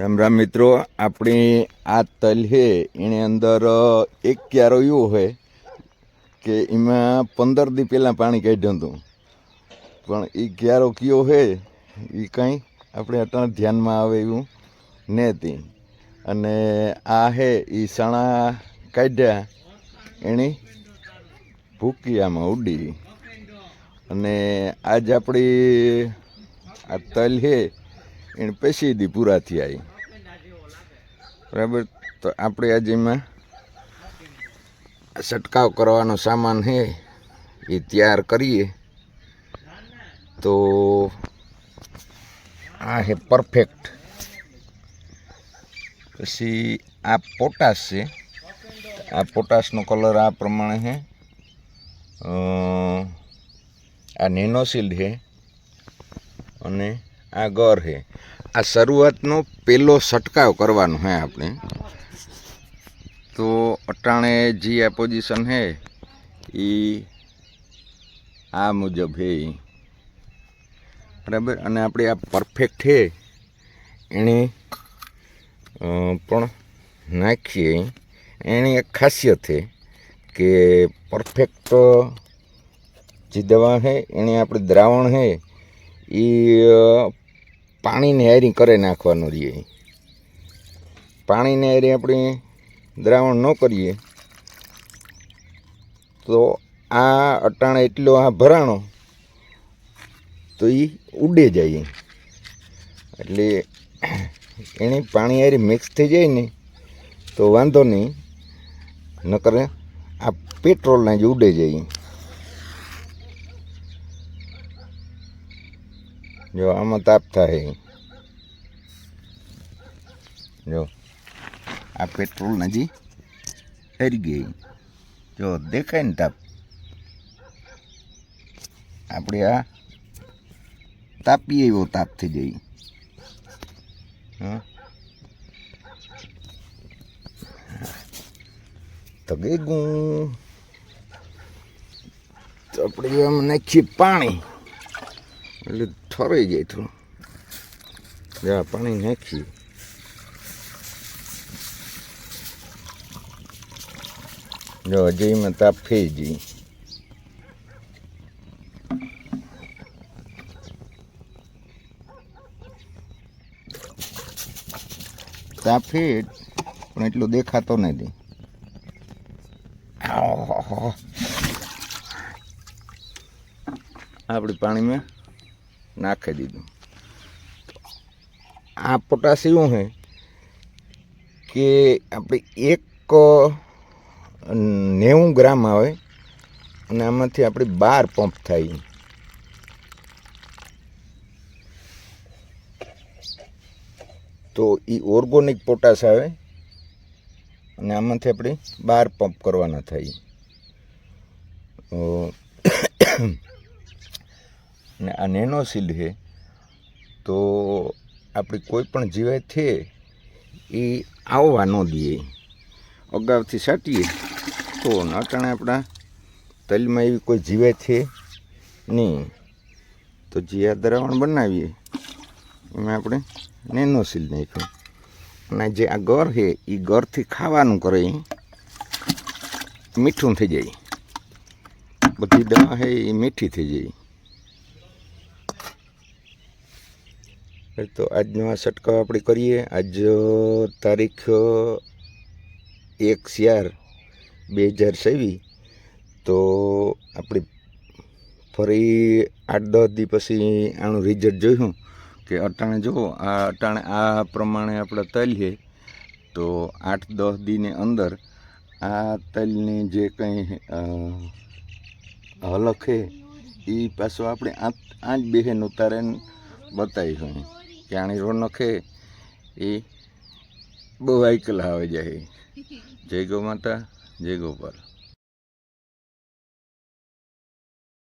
રામ રામ મિત્રો, આપણી આ તલ છે એની અંદર એક ક્યારો એવો હોય કે એમાં 15 દી પહેલાં પાણી કાઢ્યું હતું, પણ એ ક્યારો કયો છે એ કંઈ આપણે અટાણે ધ્યાનમાં આવે એવું નહોતી. અને આ છે એ સણા કાઢ્યા એની ભૂકી આમાં ઉડી. અને આજ આપણી આ તલ છે એને 25 દી પૂરા થયા. બરાબર, તો આપણે આજે એમાં છંટકાવ કરવાનો સામાન છે એ તૈયાર કરીએ. તો આ છે પરફેક્ટ. પછી આ પોટાશ છે. આ પોટાશનો કલર આ પ્રમાણે છે. આ નેનોશિલ્ડ છે અને આ ગર છે. આ શરૂઆતનો પહેલો છંટકાવ કરવાનો છે આપણે. તો અટાણે જે આ પોઝિશન છે એ આ મુજબ છે, બરાબર. અને આપણે આ પરફેક્ટ છે એને પણ નાખીએ. એની એક ખાસિયત છે કે પરફેક્ટ જે દવા છે એને આપણે દ્રાવણ છે એ પાણીને હારી કરે નાખવાનું રહીએ. પાણીને હારી આપણે દ્રાવણ ન કરીએ તો આ અટાણે એટલો આ ભરાણો તો એ ઉડે જાય. એટલે એને પાણી હારી મિક્સ થઈ જાય ને તો વાંધો નહીં, નકર આ પેટ્રોલના જ ઉડે જાય. જો આમાં તાપ થાય, જો આ પેટ્રોલ નજી હરી ગઈ, જો દેખાય ને તાપ. આપણે આ તાપીએ એવો તાપ થઈ જાય. તો ગઈ ગું તો આપણે આમ નાખીએ પાણી એટલે ઠરાઈ જાય થોડું. જા પાણી નાખીએ. જો હજી એમાં તાપ થઈ જઈ. તાપ ફેટ પણ એટલો દેખાતો નથી. આપણે પાણીમાં નાખી દીધું. આ પોટાશ એવું છે કે આપણે 90 ગ્રામ આવે અને આમાંથી આપણે 12 પંપ થાય. તો એ ઓર્ગોનિક પોટાશ આવે અને આમાંથી આપણે 12 પંપ કરવાના થાય. અને આ નેનોશિલ્ડ છે તો આપણી કોઈ પણ જીવાત છે એ આવવા ન દઈએ. અગાઉથી છાંટીએ તો અટાણે આપણા તલમાં એવી કોઈ જીવાત છે નહીં. તો જે આ દ્રાવણ બનાવીએ એમાં આપણે નેનોશિલ્ડ નાખ્યું. અને જે આ ગર છે એ ગરથી ખાવાનું કરે મીઠું થઈ જાય. બધી દવા છે એ મીઠી થઈ જાય. તો આજનો આ છંટકાવ આપણે કરીએ. આજ તારીખ 1/4/2024. તો આપણે ફરી 8-10 દી પછી આનું રિઝલ્ટ જોઈશું કે અટાણે જુઓ આ અટાણે આ પ્રમાણે આપણે તલ છે. તો 8-10 દીની અંદર આ તલની જે કંઈ હલક છે એ પાછો આપણે આ જ બહેન ઉતારીને બતાવીશું કે આની રોનક છે એ બહુ આઈકલ આવે જાય. જય ગૌ માતા, જય ગોપાલ.